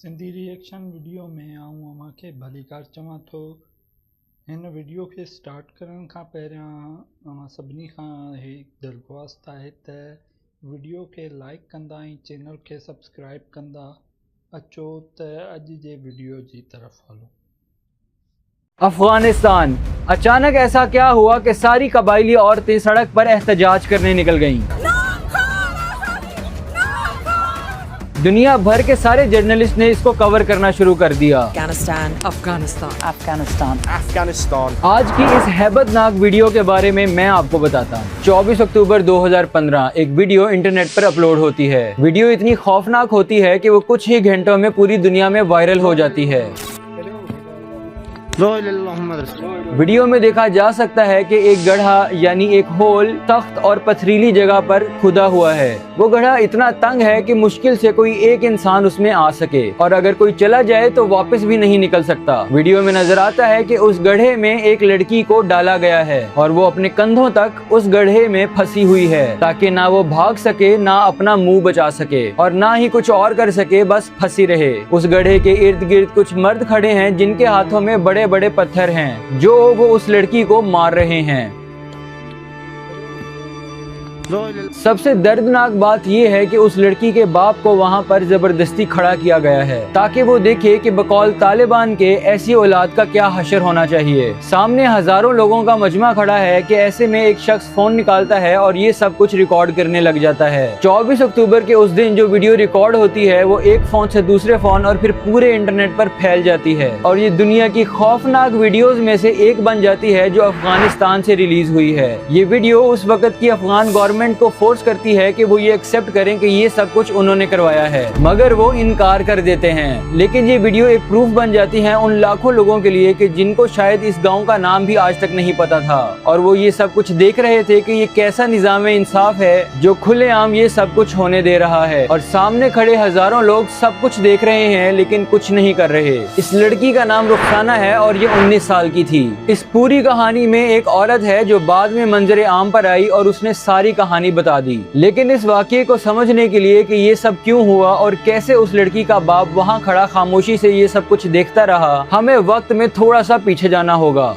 Sindhi reaction video में आऊं अव्हांखे भलीकार चवां थो। हिन वीडियो खे स्टार्ट करण खां पहिरियां अव्हां सभिनी खां हिकु दरख़्वास्त आहे त वीडियो खे लाइक कंदा ऐं चैनल खे सब्सक्राइब कंदा। अचो त अॼु जे वीडियो जी तरफ़ हलो। अफगानिस्तान। अचानक ऐसा क्या हुआ कि सारी कबाइली औरतें सड़क पर एहतजाज करने निकल गईं। दुनिया भर के सारे जर्नलिस्ट ने इसको कवर करना शुरू कर दिया। अफगानिस्तान। आज की इस हैबतनाक वीडियो के बारे में मैं आपको बताता हूँ। 24 अक्टूबर 2015 एक वीडियो इंटरनेट पर अपलोड होती है। वीडियो इतनी खौफनाक होती है कि वो कुछ ही घंटों में पूरी दुनिया में वायरल हो जाती है। वीडियो में देखा जा सकता है कि एक गड्ढा यानी एक होल सख्त और पथरीली जगह पर खुदा हुआ है। वो गड्ढा इतना तंग है कि मुश्किल से कोई एक इंसान उसमें आ सके और अगर कोई चला जाए तो वापस भी नहीं निकल सकता। वीडियो में नजर आता है कि उस गड्ढे में एक लड़की को डाला गया है और वो अपने कंधों तक उस गड्ढे में फंसी हुई है ताकि ना वो भाग सके, ना अपना मुंह बचा सके और ना ही कुछ और कर सके, बस फंसी रहे। उस गड्ढे के इर्द गिर्द कुछ मर्द खड़े हैं जिनके हाथों में बड़े बड़े पत्थर हैं जो वो उस लड़की को मार रहे हैं। सबसे दर्दनाक बात यह है कि उस लड़की के बाप को वहां पर जबरदस्ती खड़ा किया गया है ताकि वो देखे कि बकौल तालिबान के ऐसी औलाद का क्या हशर होना चाहिए। सामने हजारों लोगों का मजमा खड़ा है कि ऐसे में एक शख्स फोन निकालता है और ये सब कुछ रिकॉर्ड करने लग जाता है। 24 अक्टूबर के उस दिन जो वीडियो रिकॉर्ड होती है वो एक फोन से दूसरे फोन और फिर पूरे इंटरनेट पर फैल जाती है और ये दुनिया की खौफनाक वीडियोज में से एक बन जाती है जो अफगानिस्तान से रिलीज हुई है। ये वीडियो उस वक्त की अफगान गवर्नमेंट को फोर्स करती है कि वो ये एक्सेप्ट करें कि ये सब कुछ उन्होंने करवाया है, मगर वो इनकार कर देते हैं। लेकिन ये वीडियो एक प्रूफ बन जाती है उन लाखों लोगों के लिए कि जिनको शायद इस गांव का नाम भी आज तक नहीं पता था और वो ये सब कुछ देख रहे थे कि ये कैसा निजाम इंसाफ है जो खुलेआम ये सब कुछ होने दे रहा है और सामने खड़े हजारों लोग सब कुछ देख रहे हैं लेकिन कुछ नहीं कर रहे। इस लड़की का नाम रुखसाना है और ये 19 साल की थी। इस पूरी कहानी में एक औरत है जो बाद में मंजरे आम पर आई और उसने सारी कहानी बता दी। लेकिन इस वाकये को समझने के लिए कि ये सब क्यों हुआ और कैसे उस लड़की का बाप वहां खड़ा खामोशी से ये सब कुछ देखता रहा, हमें वक्त में थोड़ा सा पीछे जाना होगा।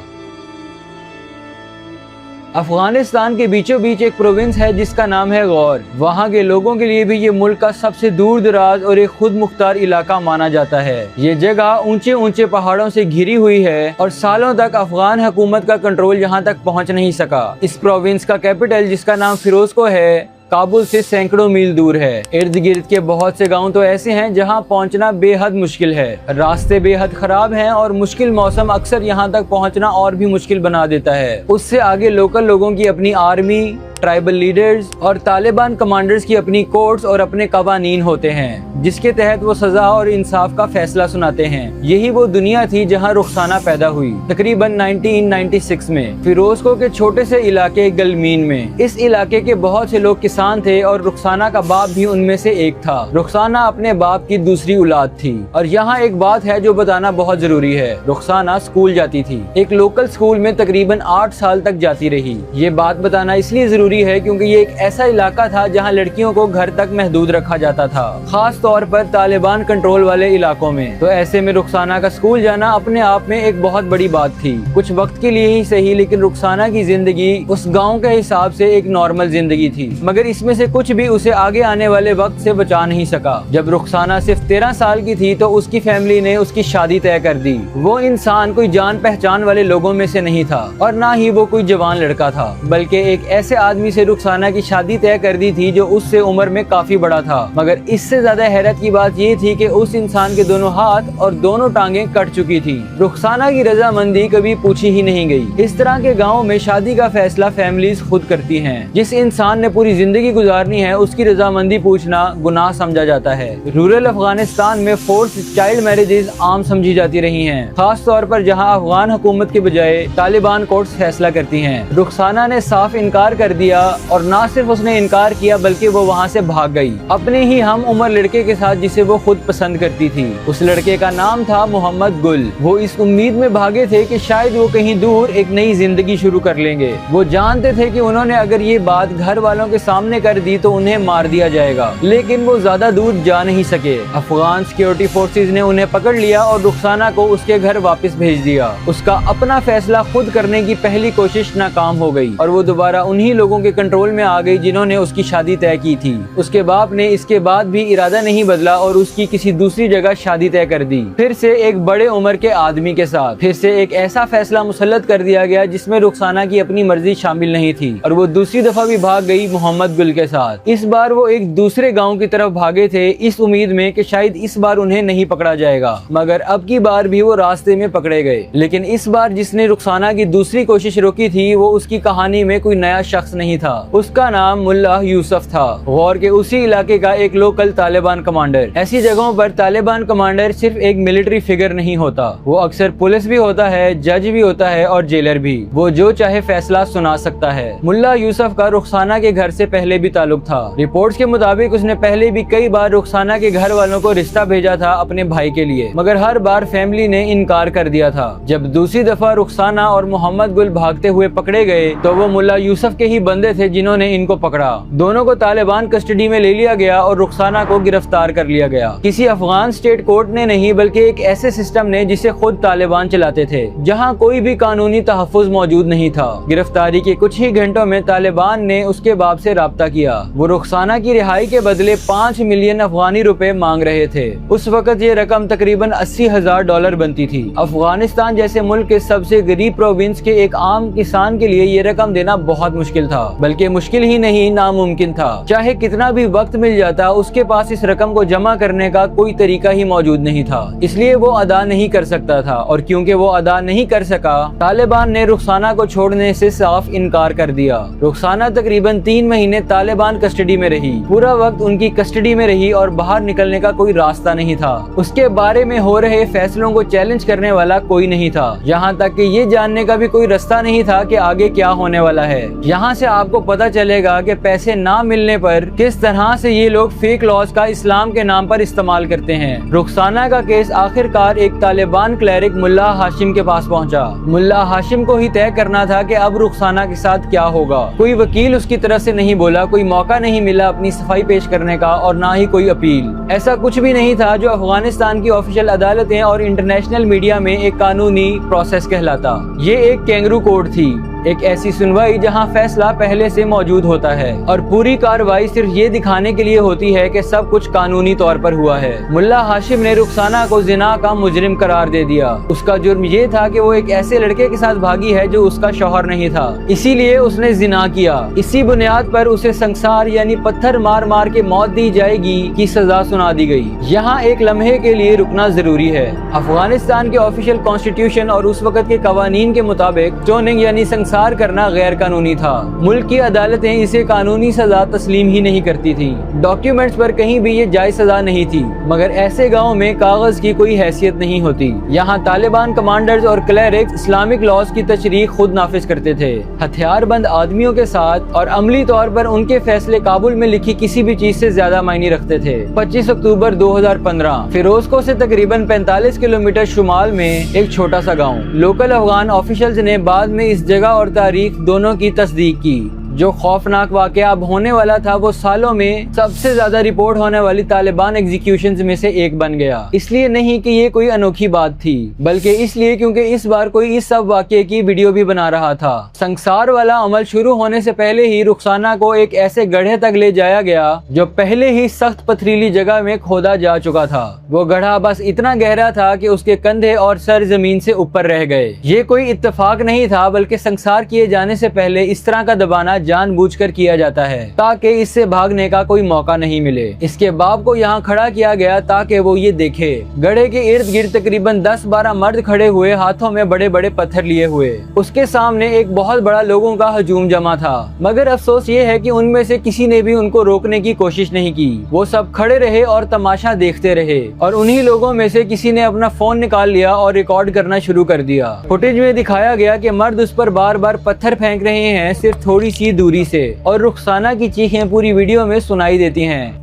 अफगानिस्तान के बीचों बीच एक प्रोविंस है जिसका नाम है गौर। वहाँ के लोगों के लिए भी ये मुल्क का सबसे दूर दराज और एक खुद मुख्तार इलाका माना जाता है। ये जगह ऊंचे ऊंचे पहाड़ों से घिरी हुई है और सालों तक अफगान हुकूमत का कंट्रोल यहाँ तक पहुँच नहीं सका। इस प्रोविंस का कैपिटल जिसका नाम फिरोजको है काबुल से सैकड़ों मील दूर है। इर्द गिर्द के बहुत से गांव तो ऐसे हैं जहां पहुंचना बेहद मुश्किल है। रास्ते बेहद खराब हैं और मुश्किल मौसम अक्सर यहां तक पहुंचना और भी मुश्किल बना देता है। उससे आगे लोकल लोगों की अपनी आर्मी, ट्राइबल लीडर्स और तालिबान कमांडर्स की अपनी कोर्ट्स और अपने कवानीन होते हैं जिसके तहत वो सजा और इंसाफ का फैसला सुनाते हैं। यही वो दुनिया थी जहां रुखसाना पैदा हुई तकरीबन 1996 में फिरोजको के छोटे से इलाके गलमीन में। इस इलाके के बहुत से लोग किसान थे और रुखसाना का बाप भी उनमें से एक था। रुखसाना अपने बाप की दूसरी औलाद थी और यहाँ एक बात है जो बताना बहुत जरूरी है। रुखसाना स्कूल जाती थी, एक लोकल स्कूल में तकरीबन 8 साल तक जाती रही। ये बात बताना इसलिए जरूरी है क्योंकि ये एक ऐसा इलाका था जहां लड़कियों को घर तक महदूद रखा जाता था, खास तौर पर तालिबान कंट्रोल वाले इलाकों में। तो ऐसे में रुखसाना का स्कूल जाना अपने आप में एक बहुत बड़ी बात थी। कुछ वक्त के लिए ही सही, लेकिन रुखसाना की जिंदगी उस गांव के हिसाब से एक नॉर्मल जिंदगी थी, मगर इसमें से कुछ भी उसे आगे आने वाले वक्त से बचा नहीं सका। जब रुखसाना सिर्फ 13 साल की थी तो उसकी फैमिली ने उसकी शादी तय कर दी। वो इंसान कोई जान पहचान वाले लोगों में से नहीं था और ना ही वो कोई जवान लड़का था, बल्कि एक ऐसे आदमी से रुखसाना की शादी तय कर दी थी जो उससे उम्र में काफी बड़ा था। मगर इससे ज्यादा हैरत की बात ये थी कि उस इंसान के दोनों हाथ और दोनों टांगे कट चुकी थी। रुखसाना की रजामंदी कभी पूछी ही नहीं गई। इस तरह के गाँव में शादी का फैसला फैमिलीज खुद करती हैं। जिस इंसान ने पूरी जिंदगी गुजारनी है उसकी रजामंदी पूछना गुनाह समझा जाता है। रूरल अफगानिस्तान में फोर्स चाइल्ड मैरिजेस आम समझी जाती रही हैं, खास तौर पर जहां अफगान हुकूमत के बजाय तालिबान कोर्ट्स फैसला करती हैं। रुखसाना ने साफ इनकार कर दिया दिया और ना सिर्फ उसने इनकार किया बल्कि वो वहाँ से भाग गई अपने ही हम उम्र लड़के के साथ जिसे वो खुद पसंद करती थी। उस लड़के का नाम था मोहम्मद गुल। वो इस उम्मीद में भागे थे कि शायद वो कहीं दूर एक नई जिंदगी शुरू कर लेंगे। वो जानते थे कि उन्होंने अगर ये बात घर वालों के सामने कर दी तो उन्हें मार दिया जाएगा, लेकिन वो ज्यादा दूर जा नहीं सके। अफगान सिक्योरिटी फोर्सेज ने उन्हें पकड़ लिया और रुखसाना को उसके घर वापस भेज दिया। उसका अपना फैसला खुद करने की पहली कोशिश नाकाम हो गई और वो दोबारा उन्हीं लोगों के कंट्रोल में आ गई जिन्होंने उसकी शादी तय की थी। उसके बाप ने इसके बाद भी इरादा नहीं बदला और उसकी किसी दूसरी जगह शादी तय कर दी, फिर से एक बड़े उम्र के आदमी के साथ। फिर से एक ऐसा फैसला मुसल्लत कर दिया गया जिसमें रुखसाना की अपनी मर्जी शामिल नहीं थी और वो दूसरी दफा भी भाग गई मोहम्मद गुल के साथ। इस बार वो एक दूसरे गाँव की तरफ भागे थे इस उम्मीद में कि शायद इस बार उन्हें नहीं पकड़ा जाएगा, मगर अब की बार भी वो रास्ते में पकड़े गए। लेकिन इस बार जिसने रुखसाना की दूसरी कोशिश रोकी थी वो उसकी कहानी में कोई नया शख्स नहीं था। उसका नाम मुल्ला यूसुफ था, गौर के उसी इलाके का एक लोकल तालिबान कमांडर। ऐसी जगहों पर तालिबान कमांडर सिर्फ एक मिलिट्री फिगर नहीं होता, वो अक्सर पुलिस भी होता है, जज भी होता है और जेलर भी। वो जो चाहे फैसला सुना सकता है। मुल्ला यूसुफ का रुखसाना के घर से पहले भी ताल्लुक था। रिपोर्ट्स के मुताबिक उसने पहले भी कई बार रुखसाना के घर वालों को रिश्ता भेजा था अपने भाई के लिए, मगर हर बार फैमिली ने इनकार कर दिया था। जब दूसरी दफा रुखसाना और मोहम्मद गुल भागते हुए पकड़े गए तो वो मुल्ला यूसुफ के ही बंदे थे जिन्होंने इनको पकड़ा। दोनों को तालिबान कस्टडी में ले लिया गया और रुखसाना को गिरफ्तार कर लिया गया। किसी अफगान स्टेट कोर्ट ने नहीं बल्कि एक ऐसे सिस्टम ने जिसे खुद तालिबान चलाते थे, जहां कोई भी कानूनी तहफ्फुज मौजूद नहीं था। गिरफ्तारी के कुछ ही घंटों में तालिबान ने उसके बाप से राब्ता किया। वो रुखसाना की रिहाई के बदले 5 मिलियन अफगानी रुपए मांग रहे थे। उस वक्त ये रकम तकरीबन $80,000 बनती थी। अफगानिस्तान जैसे मुल्क के सबसे गरीब प्रोविंस के एक आम किसान के लिए ये रकम देना बहुत मुश्किल था, बल्कि मुश्किल ही नहीं नामुमकिन था। चाहे कितना भी वक्त मिल जाता उसके पास इस रकम को जमा करने का कोई तरीका ही मौजूद नहीं था, इसलिए वो अदा नहीं कर सकता था। और क्योंकि वो अदा नहीं कर सका, तालिबान ने रुखसाना को छोड़ने से साफ इनकार कर दिया। रुखसाना तकरीबन 3 महीने तालिबान कस्टडी में रही। पूरा वक्त उनकी कस्टडी में रही और बाहर निकलने का कोई रास्ता नहीं था। उसके बारे में हो रहे फैसलों को चैलेंज करने वाला कोई नहीं था, यहाँ तक कि ये जानने का भी कोई रास्ता नहीं था कि आगे क्या होने वाला है। यहाँ से आपको पता चलेगा कि पैसे ना मिलने पर किस तरह से ये लोग फेक लॉज का इस्लाम के नाम पर इस्तेमाल करते हैं। रुखसाना का केस आखिरकार एक तालिबान क्लरिक मुल्ला हाशिम के पास पहुँचा। मुल्ला हाशिम को ही तय करना था कि अब रुखसाना के साथ क्या होगा। कोई वकील उसकी तरफ से नहीं बोला, कोई मौका नहीं मिला अपनी सफाई पेश करने का और ना ही कोई अपील। ऐसा कुछ भी नहीं था जो अफगानिस्तान की ऑफिशियल अदालतें और इंटरनेशनल मीडिया में एक कानूनी प्रोसेस कहलाता। ये एक कैंगरू कोर्ट थी, एक ऐसी सुनवाई जहां फैसला पहले से मौजूद होता है और पूरी कार्रवाई सिर्फ ये दिखाने के लिए होती है कि सब कुछ कानूनी तौर पर हुआ है। मुल्ला हाशिम ने रुखसाना को जिना का मुजरिम करार दे दिया। उसका जुर्म ये था कि वो एक ऐसे लड़के के साथ भागी है जो उसका शौहर नहीं था, इसीलिए उसने जिना किया। इसी बुनियाद पर उसे संसार यानी पत्थर मार मार के मौत दी जाएगी की सजा सुना दी गई। यहाँ एक लम्हे के लिए रुकना जरूरी है। अफगानिस्तान के ऑफिशियल कॉन्स्टिट्यूशन और उस वक्त के कवानीन के मुताबिक स्टोनिंग यानी संसार करना गैर कानूनी था। मुल्क की अदालतें इसे कानूनी सजा तस्लीम ही नहीं करती थी। डॉक्यूमेंट्स पर कहीं भी ये जायज सजा नहीं थी, मगर ऐसे गाँव में कागज की कोई हैसियत नहीं होती। यहाँ तालिबान कमांडर्स और क्लरिक्स इस्लामिक लॉज की तशरीह खुद नाफिज करते थे, हथियारबंद आदमियों के साथ, और अमली तौर पर उनके फैसले काबुल में लिखी किसी भी चीज से ज्यादा मायने रखते थे। 25 अक्टूबर 2015 फिरोजको से तकरीबन 45 किलोमीटर शुमाल में एक छोटा सा गाँव। लोकल अफगान ऑफिशियल्स ने बाद में इस जगह और तारीख दोनों की तस्दीक की। जो खौफनाक वाकया अब होने वाला था वो सालों में सबसे ज्यादा रिपोर्ट होने वाली तालिबान एग्जीक्यूशंस में से एक बन गया। इसलिए नहीं कि ये कोई अनोखी बात थी, बल्कि इसलिए क्योंकि इस बार कोई इस सब वाकये की वीडियो भी बना रहा था। संसार वाला अमल शुरू होने से पहले ही रुखसाना को एक ऐसे गड्ढे तक ले जाया गया जो पहले ही सख्त पथरीली जगह में खोदा जा चुका था। वो गड्ढा बस इतना गहरा था कि उसके कंधे और सर जमीन से ऊपर रह गए। ये कोई इत्तेफाक नहीं था, बल्कि संसार किए जाने से पहले इस तरह का दबाना जानबूझकर किया जाता है ताकि इससे भागने का कोई मौका नहीं मिले। इसके बाप को यहाँ खड़ा किया गया ताकि वो ये देखे। गड्ढे के इर्द गिर्द तकरीबन 10-12 मर्द खड़े हुए, हाथों में बड़े बड़े पत्थर लिए हुए। उसके सामने एक बहुत बड़ा लोगों का हजूम जमा था, मगर अफसोस ये है कि उनमें से किसी ने भी उनको रोकने की कोशिश नहीं की। वो सब खड़े रहे और तमाशा देखते रहे, और उन्हीं लोगों में से किसी ने अपना फोन निकाल लिया और रिकॉर्ड करना शुरू कर दिया। फुटेज में दिखाया गया कि मर्द उस पर बार बार पत्थर फेंक रहे हैं, सिर्फ थोड़ी सी ही दूरी से, और रुखसाना की चीखें पूरी वीडियो में सुनाई देती हैं।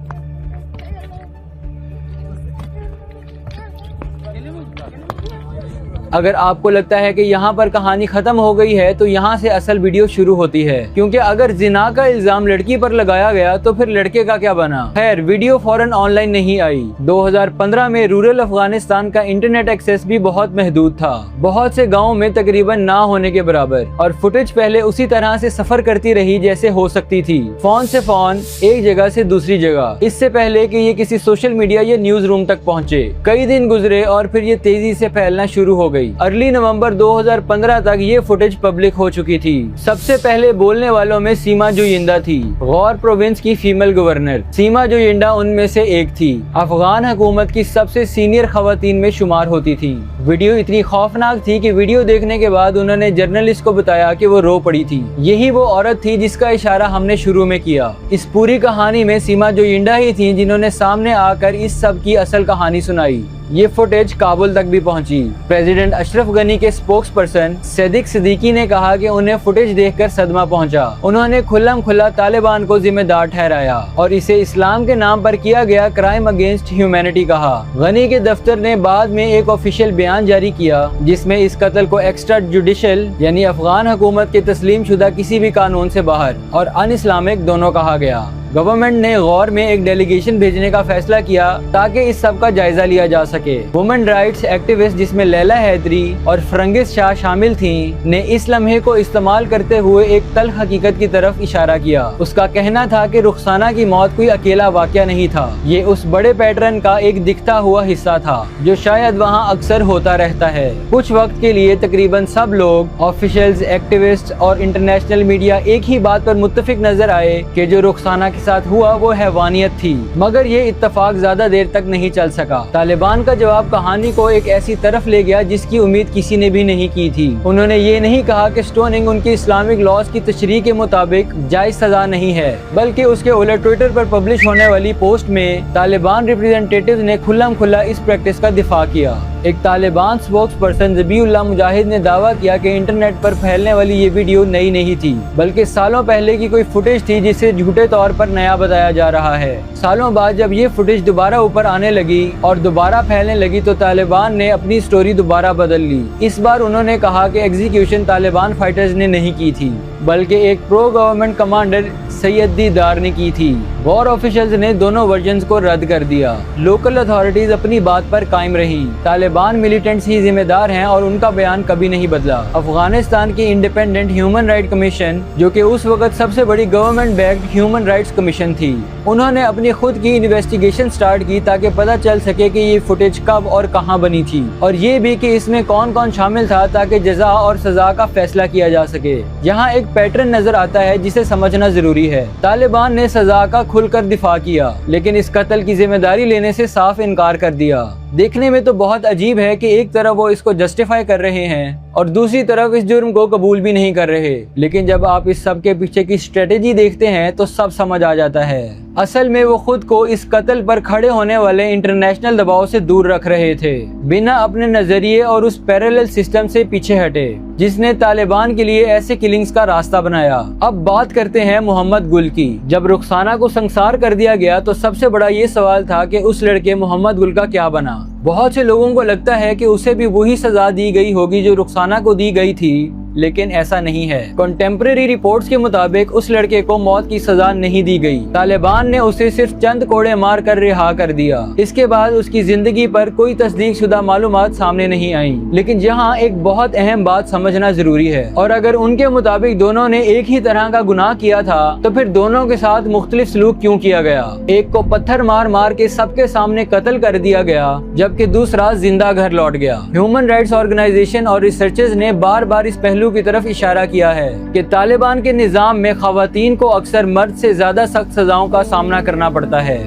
अगर आपको लगता है कि यहाँ पर कहानी खत्म हो गई है, तो यहाँ से असल वीडियो शुरू होती है, क्योंकि अगर जिना का इल्जाम लड़की पर लगाया गया तो फिर लड़के का क्या बना। खैर, वीडियो फौरन ऑनलाइन नहीं आई। 2015 में रूरल अफगानिस्तान का इंटरनेट एक्सेस भी बहुत महदूद था, बहुत से गाँव में तकरीबन ना होने के बराबर, और फुटेज पहले उसी तरह से सफर करती रही जैसे हो सकती थी, फोन से फोन, एक जगह से दूसरी जगह, इससे पहले कि ये किसी सोशल मीडिया या न्यूज रूम तक पहुँचे। कई दिन गुजरे और फिर ये तेजी से फैलना शुरू हो गई। अर्ली नवंबर 2015 तक ये फुटेज पब्लिक हो चुकी थी। सबसे पहले बोलने वालों में सीमा जोयिंदा थी, गौर प्रोविंस की फीमेल गवर्नर। सीमा जोयिंदा उनमें से एक थी। अफगान हुकूमत की सबसे सीनियर खवातीन में शुमार होती थी। वीडियो इतनी खौफनाक थी कि वीडियो देखने के बाद उन्होंने जर्नलिस्ट को बताया कि वो रो पड़ी थी। यही वो औरत थी जिसका इशारा हमने शुरू में किया। इस पूरी कहानी में सीमा जोयिंदा ही थी जिन्होंने सामने आकर इस सब की असल कहानी सुनाई। ये फुटेज काबुल तक भी पहुंची। प्रेसिडेंट अशरफ गनी के स्पोक्स पर्सन सदिक सिद्दीकी ने कहा कि उन्हें फुटेज देखकर सदमा पहुंचा। उन्होंने खुल्लम खुल्ला तालिबान को जिम्मेदार ठहराया और इसे इस्लाम के नाम पर किया गया क्राइम अगेंस्ट ह्यूमैनिटी कहा। गनी के दफ्तर ने बाद में एक ऑफिशियल बयान जारी किया जिसमें इस कत्ल को एक्स्ट्रा जुडिशल यानी अफगान हुकूमत के तस्लीम शुदा किसी भी कानून से बाहर और अन इस्लामिक दोनों कहा गया। गवर्नमेंट ने गौर में एक डेलीगेशन भेजने का फैसला किया ताकि इस सब का जायजा लिया जा सके। वुमेन राइट्स एक्टिविस्ट जिसमें लैला हैदरी और फरंगिस शाह शामिल थीं, ने इस लम्हे को इस्तेमाल करते हुए एक तल्ख हकीकत की तरफ इशारा किया। उसका कहना था कि रुखसाना की मौत कोई अकेला वाकया नहीं था, ये उस बड़े पैटर्न का एक दिखता हुआ हिस्सा था जो शायद वहाँ अक्सर होता रहता है। कुछ वक्त के लिए तकरीबन सब लोग, ऑफिशियल्स, एक्टिविस्ट और इंटरनेशनल मीडिया एक ही बात पर मुत्तफिक नजर आए कि जो रुखसाना के साथ हुआ वो हैवानियत थी, मगर ये इत्तेफाक ज्यादा देर तक नहीं चल सका। तालिबान का जवाब कहानी को एक ऐसी तरफ ले गया जिसकी उम्मीद किसी ने भी नहीं की थी। उन्होंने ये नहीं कहा कि स्टोनिंग उनकी इस्लामिक लॉज की तशरीह के मुताबिक जायज सजा नहीं है, बल्कि उसके उलट ट्विटर पर पब्लिश होने वाली पोस्ट में तालिबान रिप्रेजेंटेटिव ने खुल्लम खुल्ला इस प्रैक्टिस का दिफा किया। एक तालिबान स्पोक्स पर्सन ज़बीउल्लाह मुजाहिद ने दावा किया कि इंटरनेट पर फैलने वाली ये वीडियो नई नहीं थी, बल्कि सालों पहले की कोई फुटेज थी जिसे झूठे तौर पर नया बताया जा रहा है। सालों बाद जब ये फुटेज दोबारा ऊपर आने लगी और दोबारा फैलने लगी तो तालिबान ने अपनी स्टोरी दोबारा बदल ली। इस बार उन्होंने कहा कि एग्जीक्यूशन तालिबान फाइटर्स ने नहीं की थी, बल्कि एक प्रो गवर्नमेंट कमांडर सैयदी दार ने की थी। वॉर ऑफिशियल्स ने दोनों वर्जन्स को रद्द कर दिया। लोकल अथॉरिटीज अपनी बात पर कायम रही। तालिबान मिलिटेंट्स ही जिम्मेदार हैं और उनका बयान कभी नहीं बदला। अफगानिस्तान की इंडिपेंडेंट ह्यूमन राइट कमीशन, जो कि उस वक्त सबसे बड़ी government backed human rights commission थी, उन्होंने अपनी खुद की इन्वेस्टिगेशन स्टार्ट की ताकि पता चल सके कि ये फुटेज कब और कहां बनी थी, और ये भी कि इसमें कौन कौन शामिल था, ताकि जजा और सजा का फैसला किया जा सके। यहाँ एक पैटर्न नजर आता है जिसे समझना जरूरी है। तालिबान ने सजा का खुलकर दिफा किया, लेकिन इस कत्ल की जिम्मेदारी लेने से साफ इनकार कर दिया। देखने में तो बहुत अजीब है कि एक तरफ वो इसको जस्टिफाई कर रहे हैं और दूसरी तरफ इस जुर्म को कबूल भी नहीं कर रहे, लेकिन जब आप इस सब के पीछे की स्ट्रेटेजी देखते हैं तो सब समझ आ जाता है। असल में वो खुद को इस कत्ल पर खड़े होने वाले इंटरनेशनल दबाव से दूर रख रहे थे, बिना अपने नजरिए और उस पैरेलल सिस्टम से पीछे हटे जिसने तालिबान के लिए ऐसे किलिंग्स का रास्ता बनाया। अब बात करते हैं मोहम्मद गुल की। जब रुखसाना को संसार कर दिया गया तो सबसे बड़ा ये सवाल था कि उस लड़के मोहम्मद गुल का क्या बना। बहुत से लोगों को लगता है कि उसे भी वही सजा दी गई होगी जो रुखसाना को दी गई थी, लेकिन ऐसा नहीं है। कंटेम्प्रेरी रिपोर्ट्स के मुताबिक उस लड़के को मौत की सजा नहीं दी गई। तालिबान ने उसे सिर्फ चंद कोड़े मार कर रिहा कर दिया। इसके बाद उसकी जिंदगी पर कोई तस्दीक शुदा मालूमात सामने नहीं आई। लेकिन यहाँ एक बहुत अहम बात समझना जरूरी है, और अगर उनके मुताबिक दोनों ने एक ही तरह का गुनाह किया था तो फिर दोनों के साथ मुख्तलिफ सलूक क्यों किया गया। एक को पत्थर मार मार के सबके सामने कत्ल कर दिया गया, जबकि दूसरा जिंदा घर लौट गया। ह्यूमन राइट्स ऑर्गेनाइजेशन और रिसर्चर्स ने बार बार इस पहलू की तरफ इशारा किया है कि तालिबान के निजाम में खवातीन को अक्सर मर्द से ज्यादा सख्त सजाओं का सामना करना पड़ता है।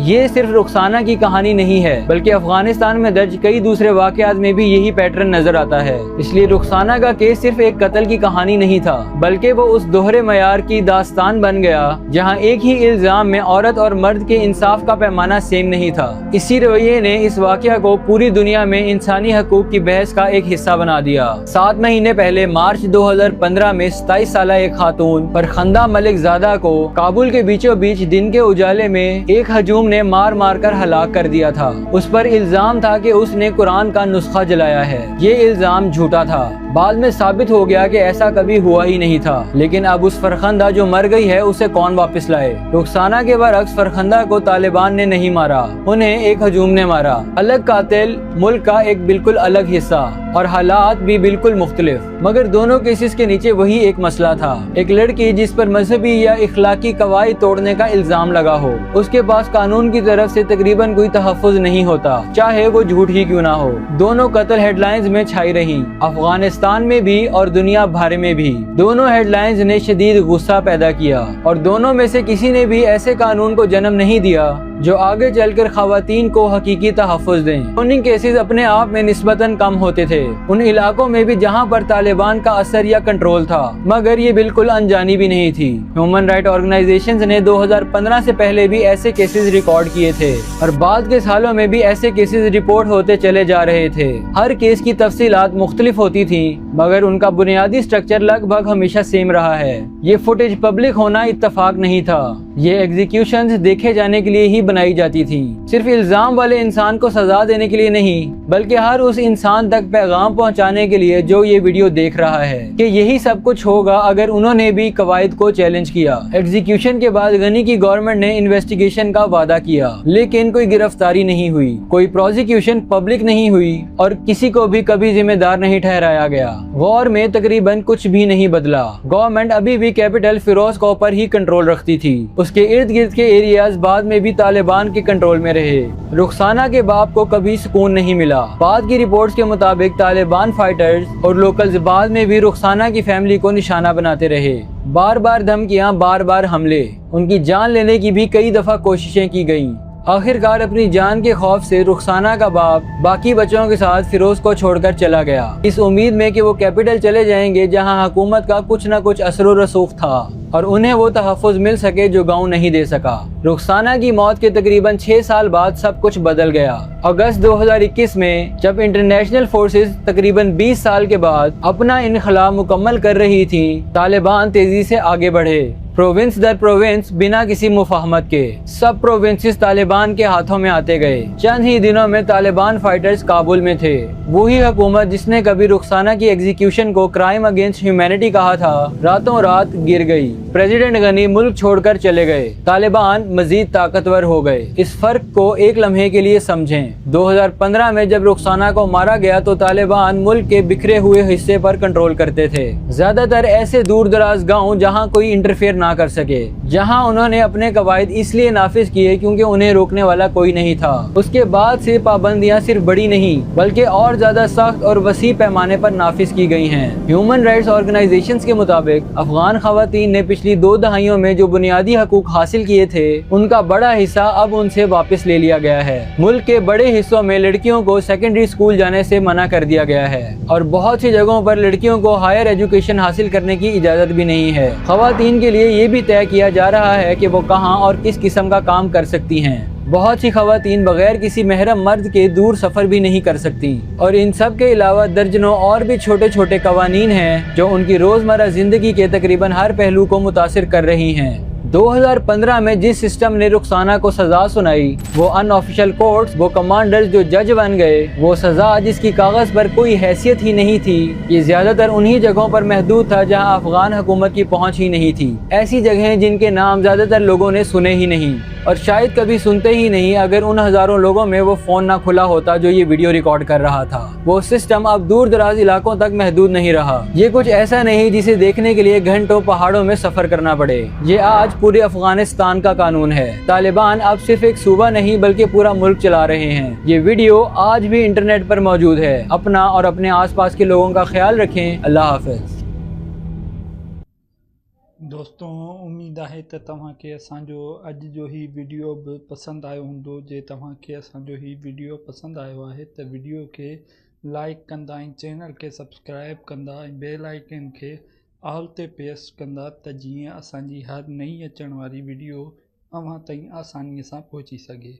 ये सिर्फ रुखसाना की कहानी नहीं है, बल्कि अफगानिस्तान में दर्ज कई दूसरे वाकयात में भी यही पैटर्न नजर आता है। इसलिए रुखसाना का केस सिर्फ एक कत्ल की कहानी नहीं था, बल्कि वो उस दोहरे मयार की दास्तान बन गया जहाँ एक ही इल्जाम में औरत और मर्द के इंसाफ का पैमाना सेम नहीं था। इसी रवैये ने इस वाकया को पूरी दुनिया में इंसानी हकूक की बहस का एक हिस्सा बना दिया। 7 महीने पहले मार्च 2015 में 27 साल एक खातून फरखंदा मलिक ज़ादा को काबुल के बीचों बीच दिन के उजाले में एक हजूम ने मार मार कर हलाक कर दिया था। उस पर इल्जाम था कि उसने कुरान का नुस्खा जलाया है। ये इल्जाम झूठा था। बाद में साबित हो गया कि ऐसा कभी हुआ ही नहीं था। लेकिन अब उस फरखंदा जो मर गई है उसे कौन वापस लाए? रुखसाना के बरक्स फरखंदा को तालिबान ने नहीं मारा, उन्हें एक हजूम ने मारा। अलग कातिल, मुल्क का एक बिल्कुल अलग हिस्सा और हालात भी बिल्कुल मुख्तलिफ। मगर दोनों केसेस के नीचे वही एक मसला था। एक लड़की जिस पर मजहबी या इखलाकी कवायद तोड़ने का इल्जाम लगा हो, उसके पास कानून की तरफ से तकरीबन कोई तहफ़्फ़ुज़ नहीं होता, चाहे वो झूठ ही क्यों ना हो। दोनों कत्ल हेडलाइंस में छाई रही, अफगानिस्तान में भी और दुनिया भर में भी। दोनों हेडलाइंस ने शदीद गुस्सा पैदा किया और दोनों में से किसी ने भी ऐसे कानून को जन्म नहीं दिया जो आगे चलकर खवातीन को हकीकी तहफ़्फ़ुज़ दें। क्लोनिंग केसेस अपने आप में निस्बतन कम होते थे उन इलाकों में भी जहां पर तालिबान का असर या कंट्रोल था, मगर ये बिल्कुल अनजानी भी नहीं थी। ह्यूमन राइट ऑर्गेनाइजेशंस ने 2015 से पहले भी ऐसे केसेस रिकॉर्ड किए थे और बाद के सालों में भी ऐसे केसेस रिपोर्ट होते चले जा रहे थे। हर केस की तफसीलात मुख्तलिफ होती थी, मगर उनका बुनियादी स्ट्रक्चर लगभग हमेशा सेम रहा है। ये फुटेज पब्लिक होना इत्तफाक नहीं था। ये एग्जीक्यूशंस देखे जाने के लिए ही बनाई जाती थी, सिर्फ इल्जाम वाले इंसान को सजा देने के लिए नहीं, बल्कि हर उस इंसान तक पैगाम पहुंचाने के लिए जो ये वीडियो देख रहा है कि यही सब कुछ होगा अगर उन्होंने भी कवायद को चैलेंज किया। एग्जीक्यूशन के बाद गनी की गवर्नमेंट ने इन्वेस्टिगेशन का वादा किया, लेकिन कोई गिरफ्तारी नहीं हुई, कोई प्रोसिक्यूशन पब्लिक नहीं हुई और किसी को भी कभी जिम्मेदार नहीं ठहराया गया। वॉर में तकरीबन कुछ भी नहीं बदला। गवर्नमेंट अभी भी कैपिटल फिरोजकोह पर ही कंट्रोल रखती थी। उसके इर्द गिर्द के एरियाज बाद में भी तालिबान के कंट्रोल में रहे। रुखसाना के बाप को कभी सुकून नहीं मिला। बाद की रिपोर्ट्स के मुताबिक तालिबान फाइटर्स और लोकल्स बाद में भी रुखसाना की फैमिली को निशाना बनाते रहे। बार बार धमकियां, बार बार हमले, उनकी जान लेने की भी कई दफा कोशिशें की गईं। आखिरकार अपनी जान के खौफ से रुखसाना का बाप बाकी बच्चों के साथ फिरोज को छोड़कर चला गया, इस उम्मीद में कि वो कैपिटल चले जाएंगे जहां हुकूमत का कुछ न कुछ असर रसूख था और उन्हें वो तहफ़्फ़ुज़ मिल सके जो गांव नहीं दे सका। रुखसाना की मौत के तकरीबन 6 साल बाद सब कुछ बदल गया। अगस्त 2021 में जब इंटरनेशनल फोर्सेस तकरीबन 20 साल के बाद अपना इनखला मुकम्मल कर रही थी, तालिबान तेजी से आगे बढ़े। प्रोविंस दर प्रोविंस बिना किसी मुफाहमत के सब प्रोविंसेस तालिबान के हाथों में आते गए। चंद ही दिनों में तालिबान फाइटर्स काबुल में थे। वही हुकूमत जिसने कभी रुखसाना की एग्जीक्यूशन को क्राइम अगेंस्ट ह्यूमैनिटी कहा था, रातों रात गिर गई। प्रेसिडेंट गनी मुल्क छोड़कर चले गए। तालिबान मजीद ताकतवर हो गए। इस फर्क को एक लम्हे के लिए समझें। 2015 में जब रुखसाना को मारा गया तो तालिबान मुल्क के बिखरे हुए हिस्से पर कंट्रोल करते थे, ज्यादातर ऐसे दूर दराज गाँव जहाँ कोई इंटरफेयर ना कर सके, जहां उन्होंने अपने कवायद इसलिए नाफिज किए क्योंकि उन्हें रोकने वाला कोई नहीं था। उसके बाद से पाबंदियां सिर्फ बड़ी नहीं बल्कि और ज्यादा सख्त और वसी पैमाने पर नाफिज की गई हैं। ह्यूमन राइट्स ऑर्गेनाइजेशंस के मुताबिक अफगान खवातीन ने पिछली 2 दहाइयों में जो बुनियादी हकूक हासिल किए थे, उनका बड़ा हिस्सा अब उनसे वापस ले लिया गया है। मुल्क के बड़े हिस्सों में लड़कियों को सेकेंडरी स्कूल जाने से मना कर दिया गया है और बहुत सी जगहों पर लड़कियों को हायर एजुकेशन हासिल करने की इजाजत भी नहीं है। खवातीन के लिए ये भी तय किया जा रहा है कि वो कहां और किस किस्म का काम कर सकती हैं। बहुत सी खवातीन बगैर किसी महरम मर्द के दूर सफर भी नहीं कर सकती और इन सब के अलावा दर्जनों और भी छोटे छोटे कवानीन हैं जो उनकी रोजमर्रा जिंदगी के तकरीबन हर पहलू को मुतासिर कर रही हैं। 2015 में जिस सिस्टम ने रुखसाना को सजा सुनाई, वो अनऑफिशियल कोर्ट्स, वो कमांडर्स जो जज बन गए, वो सजा जिसकी कागज पर कोई हैसियत ही नहीं थी, ये ज्यादातर उन्हीं जगहों पर महदूद था जहां अफगान हुकूमत की पहुंच ही नहीं थी। ऐसी जगहें जिनके नाम ज्यादातर लोगों ने सुने ही नहीं और शायद कभी सुनते ही नहीं अगर उन हजारों लोगों में वो फोन ना खुला होता जो ये वीडियो रिकॉर्ड कर रहा था। वो सिस्टम अब दूर दराज इलाकों तक महदूद नहीं रहा। ये कुछ ऐसा नहीं जिसे देखने के लिए घंटों पहाड़ों में सफर करना पड़े। ये आज पूरे अफगानिस्तान का कानून है। तालिबान अब सिर्फ एक सूबा नहीं बल्कि पूरा मुल्क चला रहे हैं। ये वीडियो आज भी इंटरनेट पर मौजूद है। अपना और अपने आसपास के लोगों का ख्याल रखें। अल्लाह हाफिज। दोस्तों उम्मीद है त तव्हांखे असांजो अॼु जो ही वीडियो भी पसंद आयो हूंदो। जे तव्हांखे असांजो ही वीडियो पसंद आयो है त वीडियो के लाइक कंदा ऐं चैनल के सब्सक्राइब कंदा ऐं बेल आइकन के ऑल ते प्रेस कंदा त जीअं असांजी हर नई अचण वारी वीडियो अव्हां ताईं आसानीअ सां पहुची सघे।